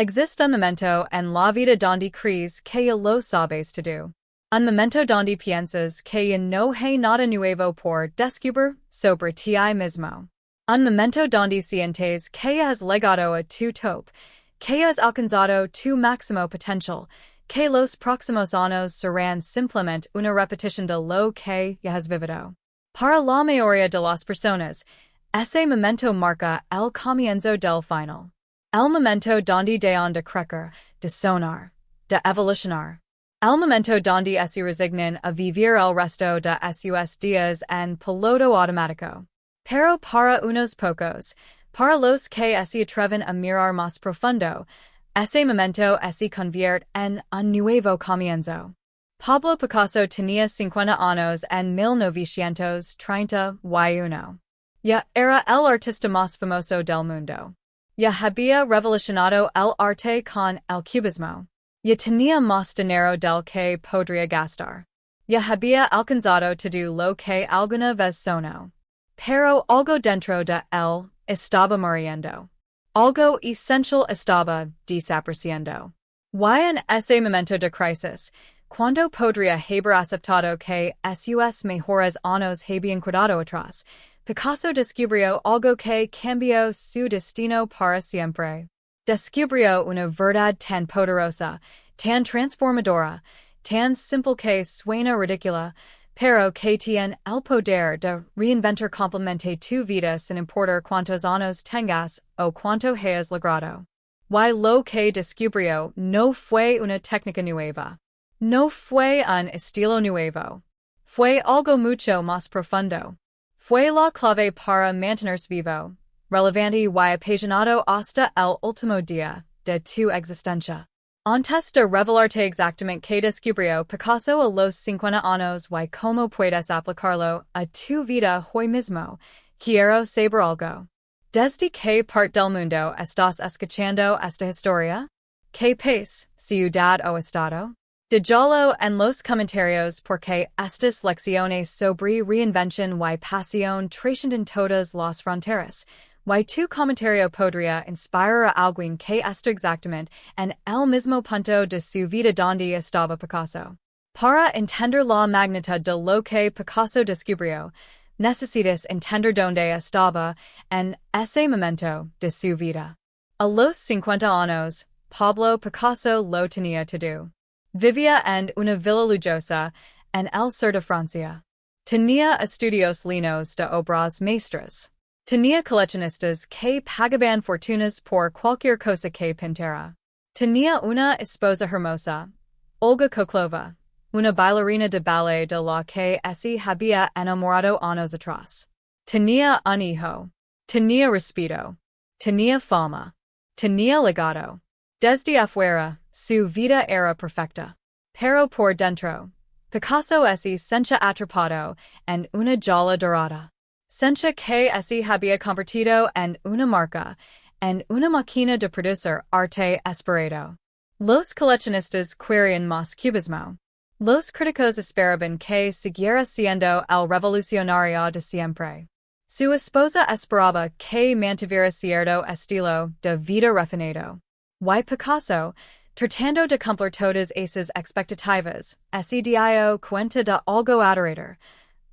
Existe un momento en la vida donde crees que lo sabes todo. Un momento donde piensas que no hay nada nuevo por descubrir sobre ti mismo. Un momento donde sientes que has llegado a tu tope, que has alcanzado tu máximo potencial, que los próximos años serán simplemente una repetición de lo que ya has vivido. Para la mayoría de las personas, ese momento marca el comienzo del final. El momento donde dejan de crecer, de sonar, de evolucionar. El momento donde se resignan a vivir el resto de sus días en piloto automático. Pero para unos pocos, para los que se atreven a mirar más profundo, ese momento se convierte en un nuevo comienzo. Pablo Picasso tenía 50 años en 1931. Ya era el artista más famoso del mundo. Ya había revolucionado el arte con el cubismo. Ya tenía más dinero del que podría gastar. Ya había alcanzado todo lo que alguna vez soñó. Pero algo dentro de él estaba muriendo. Algo esencial estaba desapareciendo. Y en ese momento de crisis, cuando podría haber aceptado que sus mejores años habían quedado atrás, Picasso descubrió algo que cambió su destino para siempre. Descubrió una verdad tan poderosa, tan transformadora, tan simple que suena ridícula, pero que tiene el poder de reinventar completamente tu vida sin importar cuántos años tengas o cuánto hayas logrado. Y lo que descubrió no fue una técnica nueva. No fue un estilo nuevo. Fue algo mucho más profundo. Fue la clave para mantenerse vivo, relevante y apasionado hasta el último día de tu existencia. Antes de revelarte exactamente que descubrió Picasso a los 50 años y cómo puedes aplicarlo a tu vida hoy mismo, quiero saber algo. ¿Desde qué parte del mundo estás escuchando esta historia? ¿Qué país, ciudad o estado? Dígalo en los comentarios porque estas lecciones sobre reinvención y pasión trascienden todas las fronteras. Y tu comentario podría inspirar a alguien que está exactamente en el mismo punto de su vida donde estaba Picasso. Para entender la magnitud de lo que Picasso descubrió, necesitas entender dónde estaba en ese momento de su vida. A los 50 años, Pablo Picasso lo tenía todo. Vivía en una villa lujosa en el sur de Francia. Tenía estudios llenos de obras maestras. Tenía coleccionistas que pagaban fortunas por cualquier cosa que pintara. Tenía una esposa hermosa, Olga Koklova, una bailarina de ballet de la que se había enamorado años atrás. Tenía un hijo. Tenía respeto. Tenía fama. Tenía legado. Desde afuera, su vida era perfecta. Pero por dentro, Picasso se sentía atrapado en una jaula dorada. Sentía que se había convertido en una marca, en una máquina de producir arte esperado. Los coleccionistas querían más cubismo. Los críticos esperaban que siguiera siendo el revolucionario de siempre. Su esposa esperaba que mantuviera cierto estilo de vida refinado. Y Picasso, tratando de cumplir todas esas expectativas, se dio cuenta de algo aterrador.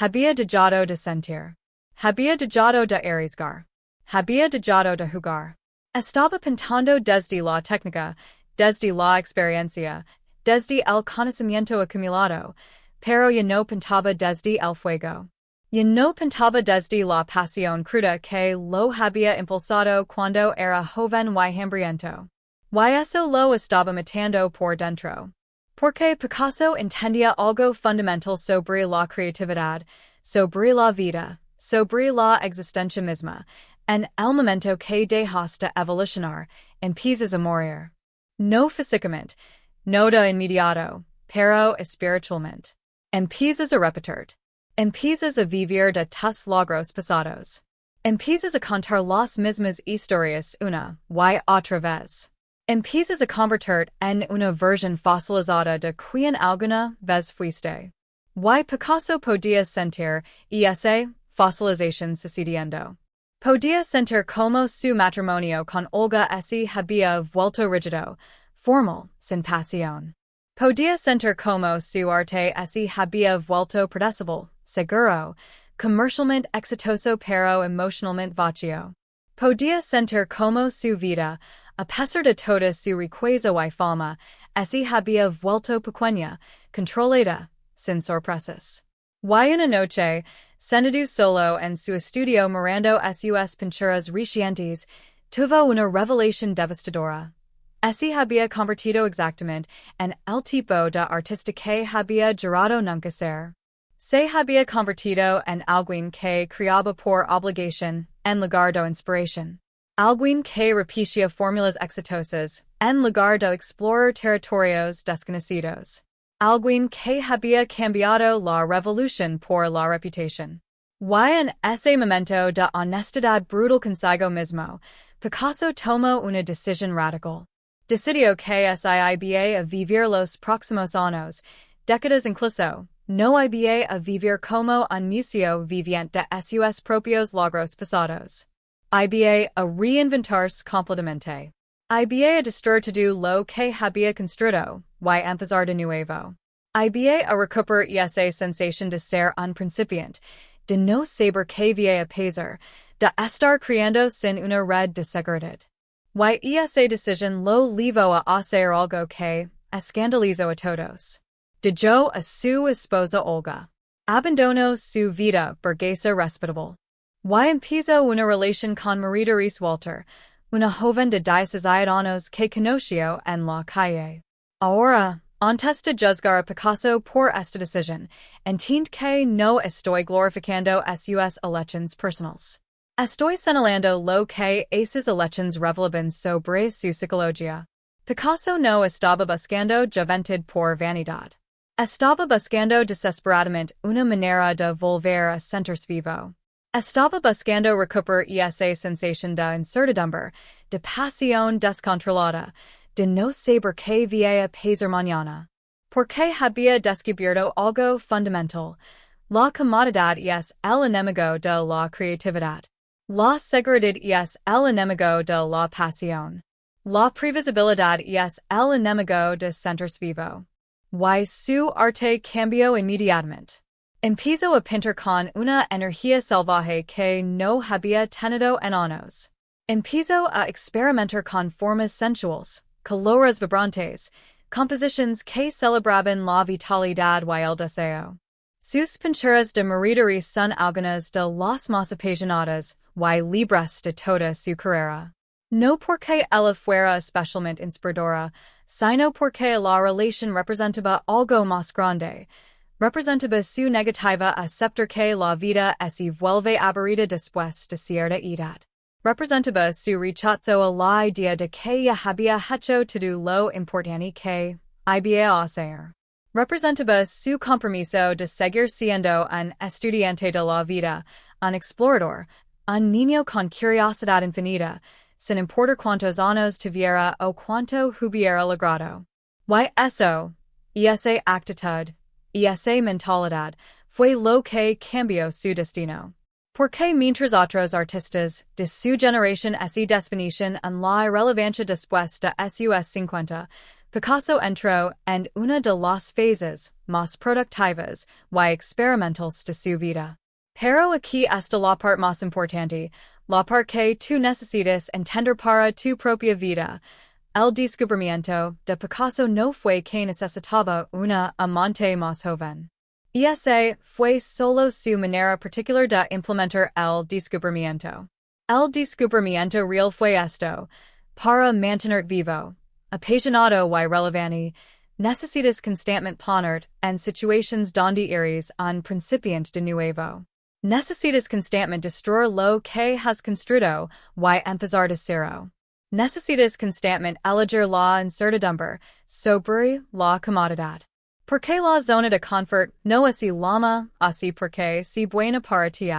Había dejado de sentir. Había dejado de arriesgar. Había dejado de jugar. Estaba pintando desde la técnica, desde la experiencia, desde el conocimiento acumulado, pero ya no pintaba desde el fuego. Ya no pintaba desde la pasión cruda que lo había impulsado cuando era joven y hambriento. Y eso lo estaba matando por dentro. Porque Picasso entendía algo fundamental sobre la creatividad, sobre la vida, sobre la existencia misma. En el momento que dejas de evolucionar, empiezas a morir. No físicamente, no de inmediato, pero espiritualmente. Empiezas a repetir. Empiezas a vivir de tus logros pasados. Empiezas a contar las mismas historias una y otra vez. Empiezas a convertir en una versión fosilizada de quien alguna vez fuiste. Y Picasso podía sentir esa fosilización sucediendo. Podía sentir como su matrimonio con Olga se había vuelto rígido, formal, sin pasión. Podía sentir como su arte se había vuelto predecible, seguro, comercialmente exitoso pero emocionalmente vacío. Podía sentir como su vida, a pesar de toda su riqueza y fama, se había vuelto pequeña, controlada, sin sorpresas. Y una noche, sentado solo en su estudio mirando sus pinturas recientes, tuvo una revelación devastadora. Se había convertido exactamente en el tipo de artista que había jurado nunca ser. Se había convertido en alguien que creaba por obligación, en lugar de inspiración. Alguien que repetía fórmulas exitosas, en lugar de explorar territorios desconocidos. Alguien que había cambiado la revolución por la reputación. Y en ese momento de honestidad brutal consigo mismo, Picasso tomó una decisión radical. Decidió que se iba a vivir los próximos años, décadas incluso, no iba a vivir como un museo viviente de sus propios logros pasados. Iba a reinventarse completamente. Iba a destruir todo lo que había construido, y empezar de nuevo. Iba a recuperar esa sensación de ser un principiante, de no saber qué vía a pesar, de estar creando sin una red de seguridad. Y esa decisión lo llevó a hacer algo que escandalizó a todos. Dejó a su esposa Olga. Abandonó su vida burguesa respetable. Y empezó una relación con María Reese Walter, una joven de 16 años que conoció en la calle. Ahora, antes de juzgar a Picasso por esta decisión, entiendo que no estoy glorificando sus elecciones personales. Estoy señalando lo que esas elecciones revelaban sobre su psicología. Picasso no estaba buscando juventud por vanidad. Estaba buscando desesperadamente una manera de volver a sentirse vivo. Estaba buscando recuperar esa sensación de incertidumbre, de pasión descontrolada, de no saber qué vía a pesar mañana. Porque había descubierto algo fundamental. La comodidad es el enemigo de la creatividad. La seguridad es el enemigo de la pasión. La previsibilidad es el enemigo de sentirse vivo. Y su arte cambió inmediatamente. Empezó a pintar con una energía salvaje que no había tenido en años. Empezó a experimentar con formas sensuales, colores vibrantes, composiciones que celebraban la vitalidad y el deseo. Sus pinturas de María Reese son algunas de las más apasionadas y libres de toda su carrera. No porque ella fuera especialmente inspiradora, sino porque la relación representaba algo más grande. Representaba su negativa a aceptar que la vida se vuelve aburrida después de cierta edad. Representaba su rechazo a la idea de que ya había hecho todo lo importante que iba a hacer. Representaba su compromiso de seguir siendo un estudiante de la vida, un explorador, un niño con curiosidad infinita, sin importar cuántos años tuviera o cuánto hubiera logrado. Y eso, esa actitud, esa mentalidad, fue lo que cambió su destino. Porque mientras otros artistas de su generación se desvanecen en la irrelevancia después de sus 50, Picasso entró en una de las fases más productivas y experimentales de su vida. Pero aquí está la parte más importante, la parte que tú necesitas entender para tu propia vida. El descubrimiento de Picasso no fue que necesitaba una amante más joven. Esa fue solo su manera particular de implementar el descubrimiento. El descubrimiento real fue esto: para mantener vivo, apasionado y relevante, necesitas constantemente poner en situaciones donde eres un principiante de nuevo. Necesitas constantemente destruir lo que has construido y empezar de cero. Necesitas constantemente elegir la incertidumbre sobre la comodidad. Porque la zona de confort no es lama así porque si buena para ti.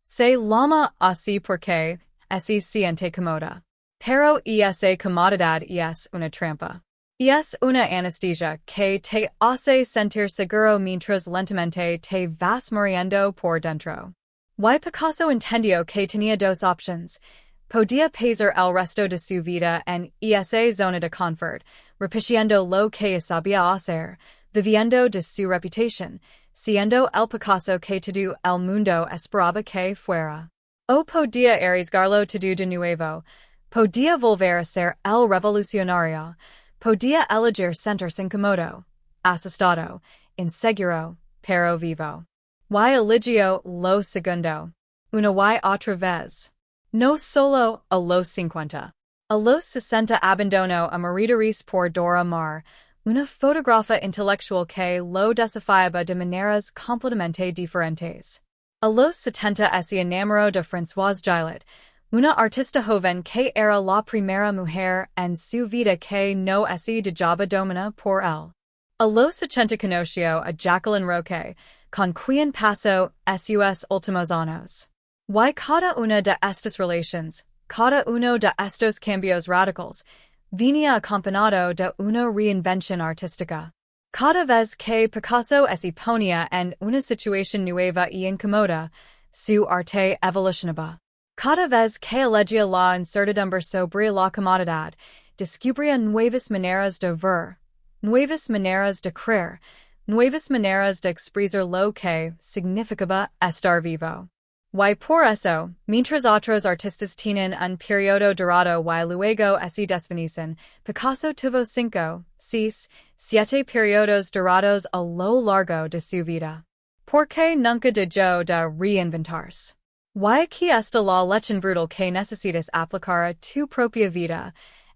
Se lama así porque se siente cómoda. Pero esa comodidad es una trampa. Es una anestesia que te hace sentir seguro mientras lentamente te vas muriendo por dentro. Y Picasso entendió que tenía dos opciones. Podía pasar el resto de su vida en esa zona de confort, repitiendo lo que sabía hacer, viviendo de su reputación, siendo el Picasso que todo el mundo esperaba que fuera. O podía arriesgarlo todo de nuevo, podía volver a ser el revolucionario, podía elegir sentirse incómodo, asustado, inseguro, pero vivo. Y eligió lo segundo. Una y otra vez. No solo a los 50. A los 60 abandonó a Maridaris por Dora Maar, una fotógrafa intelectual que lo desafiaba de maneras completamente diferentes. A los 70 se enamoró de Françoise Gillet, una artista joven que era la primera mujer en su vida que no se dejaba dominar por él. A los 80 conoció a Jacqueline Roque, con quien pasó sus últimos años. Y cada una de estas relaciones, cada uno de estos cambios radicales, venía acompañado de una reinvención artística. Cada vez que Picasso se ponía en una situación nueva y incómoda, su arte evolucionaba. Cada vez que elegía la incertidumbre sobre la comodidad, descubría nuevas maneras de ver, nuevas maneras de creer, nuevas maneras de expresar lo que significaba estar vivo. Y por eso, mientras otros artistas tienen un periodo dorado y luego se desvanecen, Picasso tuvo 5, 6, 7 periodos dorados a lo largo de su vida. Porque nunca dejó de reinventarse. Y aquí está la lección brutal que necesitas aplicar a tu propia vida,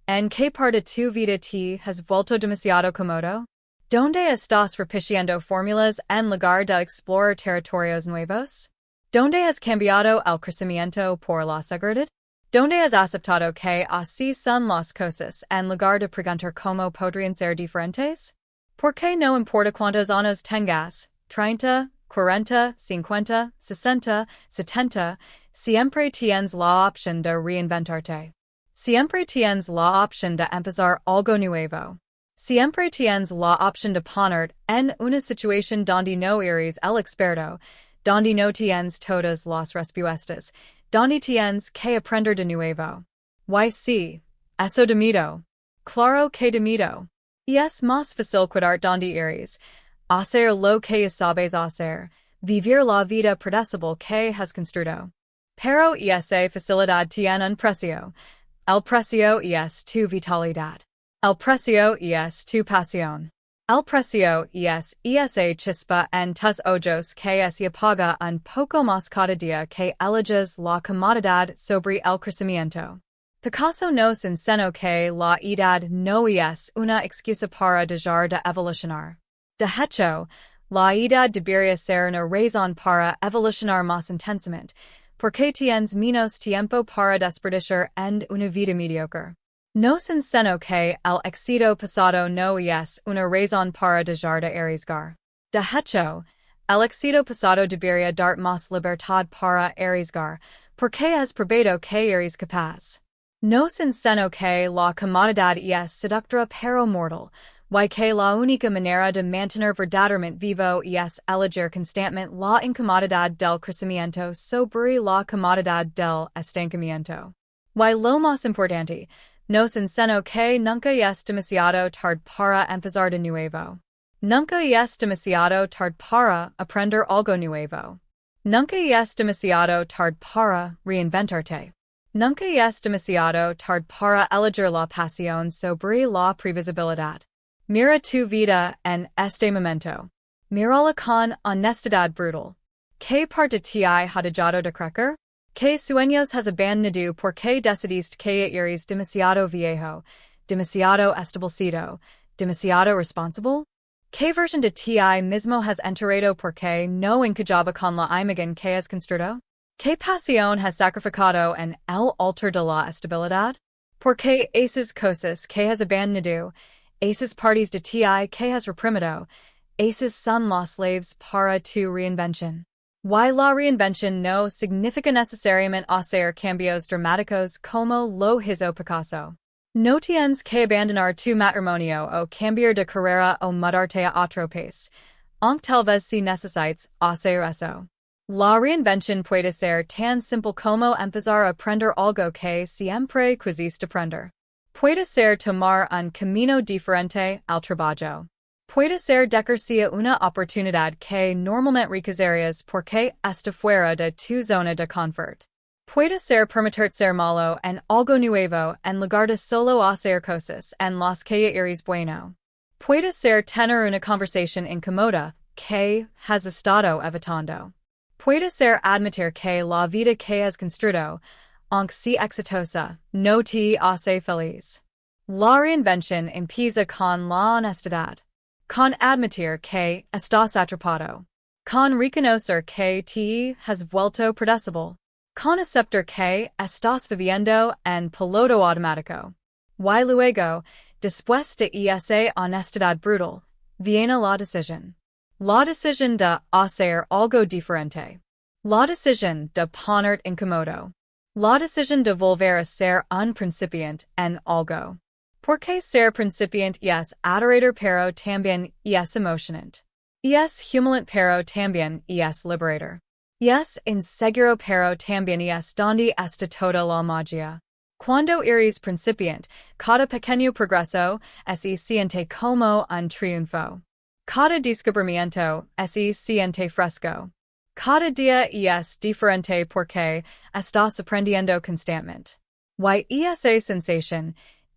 en que parte tu vida te has vuelto demasiado cómodo? ¿Dónde estás repitiendo fórmulas en lugar de explorar territorios nuevos? ¿Dónde has cambiado el crecimiento por la seguridad? ¿Dónde has aceptado que así son las cosas en lugar de preguntar cómo podrían ser diferentes? ¿Por qué no importa cuántos años tengas, 30, 40, 50, 60, 70, siempre tienes la opción de reinventarte? Siempre tienes la opción de empezar algo nuevo. Siempre tienes la opción de poner en una situación donde no eres el experto, donde no tienes todas las respuestas, donde tienes que aprender de nuevo. Y sí, eso de miedo. Claro que de miedo. Y es más fácil quedar donde eres, hacer lo que sabes hacer, vivir la vida predecible que has construido. Pero esa facilidad tiene un precio. El precio es tu vitalidad. El precio es tu pasión. El precio es esa chispa en tus ojos que se apaga un poco más cada día que eliges la comodidad sobre el crecimiento. Picasso nos enseñó que la edad no es una excusa para dejar de evolucionar. De hecho, la edad debería ser una razón para evolucionar más intensamente, porque tienes menos tiempo para desperdiciar en una vida mediocre. Nos enseñó que el éxito pasado no es una razón para dejar de arriesgar. De hecho, el éxito pasado debería dar más libertad para arriesgar, porque has probado que eres capaz. Nos enseñó que la comodidad es seductora pero mortal, y que la única manera de mantener verdaderamente vivo es elegir constantemente la incomodidad del crecimiento sobre la comodidad del estancamiento. Y lo más importante, nos enseñó que nunca es demasiado tarde para empezar de nuevo. Nunca es demasiado tarde para aprender algo nuevo. Nunca es demasiado tarde para reinventarte. Nunca es demasiado tarde para elegir la pasión sobre la previsibilidad. Mira tu vida en este momento. Mírala con honestidad brutal. ¿Qué parte te ha dejado de crecer? ¿Qué sueños has abandonado porque decidiste que eres demasiado viejo, demasiado establecido, demasiado responsable? ¿Qué versión de ti mismo has enterrado porque no encajaba con la imagen que has construido? ¿Qué pasión has sacrificado en el altar de la estabilidad? Porque esas cosas que has abandonado, esas partes de ti que has reprimido, esas son las slaves para tu reinvención. Y la reinvención no significa necesariamente hacer cambios dramáticos como lo hizo Picasso. No tienes que abandonar tu matrimonio o cambiar de carrera o mudarte a otro país, aunque tal vez si necesites hacer eso. La reinvención puede ser tan simple como empezar a aprender algo que siempre quisiste aprender. Puede ser tomar un camino diferente al trabajo. Puede ser dejarse una oportunidad que normalmente rechazarías porque está fuera de tu zona de confort. Puede ser permitirte ser malo en algo nuevo en lugar de solo hacer cosas en las que eres bueno. Puede ser tener una conversación incómoda que has estado evitando. Puede ser admitir que la vida que has construido, aunque sea exitosa, no te hace feliz. La reinvención empieza con la honestidad. Con admitir que estás atrapado. Con reconocer que te has vuelto predecible. Con aceptar que estás viviendo en piloto automático. Y luego, después de esa honestidad brutal, viene la decisión. La decisión de hacer algo diferente. La decisión de ponerte incómodo. La decisión de volver a ser un principiante en algo. Porque ser principiante es adorador pero también es emocionante. Es humilante pero también es liberador. Es inseguro pero también es donde está toda la magia. Cuando eres principiante, cada pequeño progreso se siente como un triunfo. Cada descubrimiento se siente fresco. Cada día es diferente porque estás aprendiendo constantemente.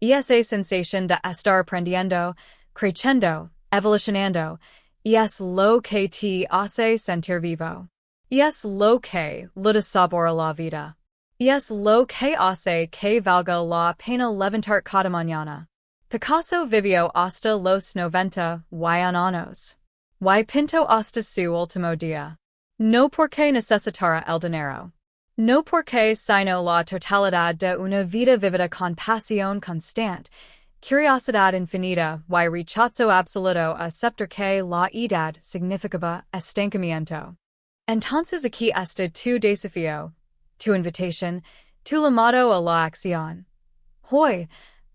Y esa sensación de estar aprendiendo, creciendo, evolucionando, es lo que te hace sentir vivo. Es lo que le da sabor a la vida. Es lo que hace que valga la pena levantar cada mañana. Picasso vivió hasta los 91 años. Y pintó hasta su último día. No porque necesitara el dinero. No porque sino la totalidad de una vida vivida con pasión constante, curiosidad infinita y rechazo absoluto a aceptar que la edad significaba estancamiento. Entonces aquí está tu desafío, tu invitación, tu llamado a la acción. Hoy,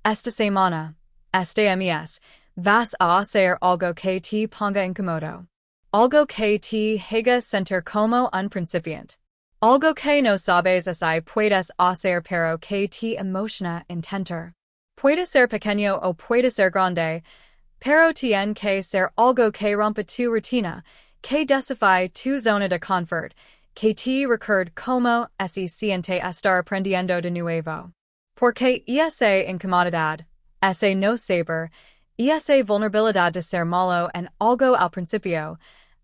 esta semana, este mes, vas a hacer algo que te ponga incómodo. Algo que te haga sentir como un principiante. Algo que no sabes si puedes hacer pero que te emociona intentar. Puede ser pequeño o puede ser grande, pero tiene que ser algo que rompa tu rutina, que desafíe tu zona de confort, que te recuerde como se siente estar aprendiendo de nuevo. Porque esa incomodidad, ese no saber, esa vulnerabilidad de ser malo en algo al principio,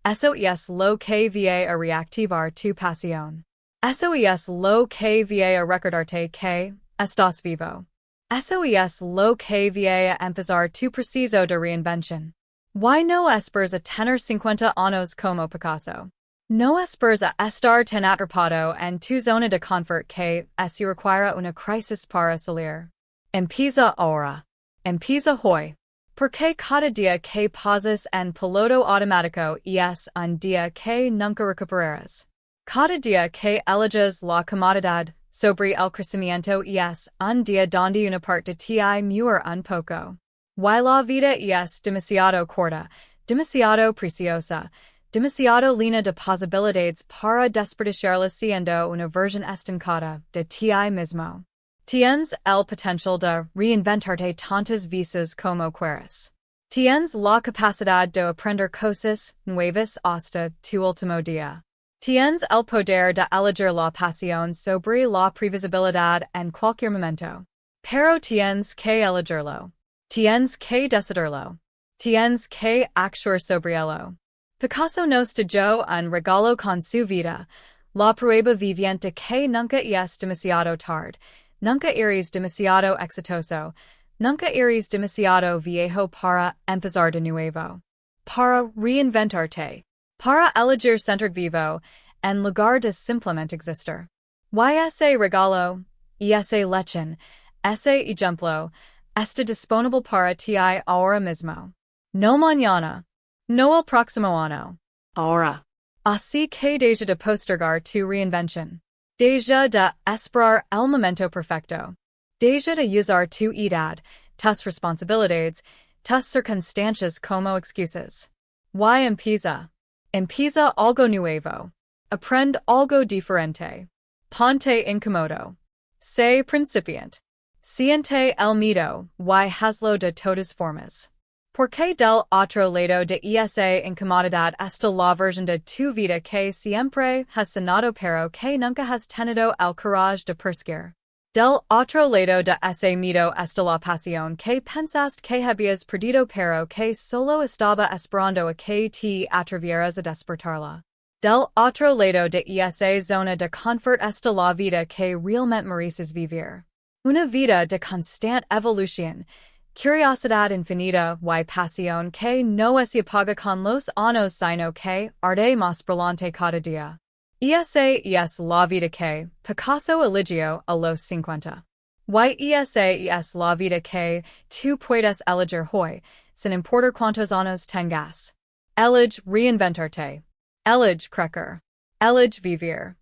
eso es lo que va a reactivar tu pasión. Eso es lo que va a recordarte que estás vivo. Eso es lo que va a empezar tu proceso de reinvención. Why no esperas a tener 50 años como Picasso? No esperas a estar tan atrapado en tu zona de confort que se requiere una crisis para salir. Empieza ahora. Empieza hoy. Porque cada día que pasas en piloto automático es un día que nunca recuperarás. Cada día que eliges la comodidad sobre el crecimiento es un día donde una parte de ti muere un poco. Y la vida es demasiado corta, demasiado preciosa, demasiado llena de posibilidades para desperdiciarla siendo una versión estancada de ti mismo. Tienes el potencial de reinventarte tantas veces como quieras. Tienes la capacidad de aprender cosas nuevas hasta tu último día. Tienes el poder de elegir la pasión sobre la previsibilidad en cualquier momento. Pero tienes que elegirlo. Tienes que decidirlo. Tienes que actuar sobre ello. Picasso nos dio un regalo con su vida, la prueba viviente que nunca es demasiado tarde. Nunca eres demasiado exitoso, nunca eres demasiado viejo para empezar de nuevo. Para reinventarte. Para elegir sentir vivo, en lugar de simplemente existir. Y ese regalo, ese lección, ese ejemplo, está disponible para ti ahora mismo. No mañana. No el próximo año. Ahora. Así que deja de postergar tu reinvención. Deja de esperar el momento perfecto. Deja de usar tu edad, tus responsabilidades, tus circunstancias como excusas. Y empieza. Empieza algo nuevo. Aprende algo diferente. Ponte incómodo. Sé principiante. Siente el miedo y hazlo de todas formas. Porque del otro lado de esa incomodidad está la versión de tu vida que siempre has sonado pero que nunca has tenido el courage de perseguir. Del otro lado de ese miedo está la pasión que pensaste que habías perdido pero que solo estaba esperando a que te atrevieras a despertarla. Del otro lado de esa zona de confort está la vida que realmente mereces vivir. Una vida de constante evolución, curiosidad infinita y pasión que no se apaga con los años sino que arde más brillante cada día. Esa es la vida que Picasso eligió a los 50. Esa es la vida que tú puedes elegir hoy, sin importar cuántos años tengas. Elige reinventarte. Elige crecer. Elige vivir.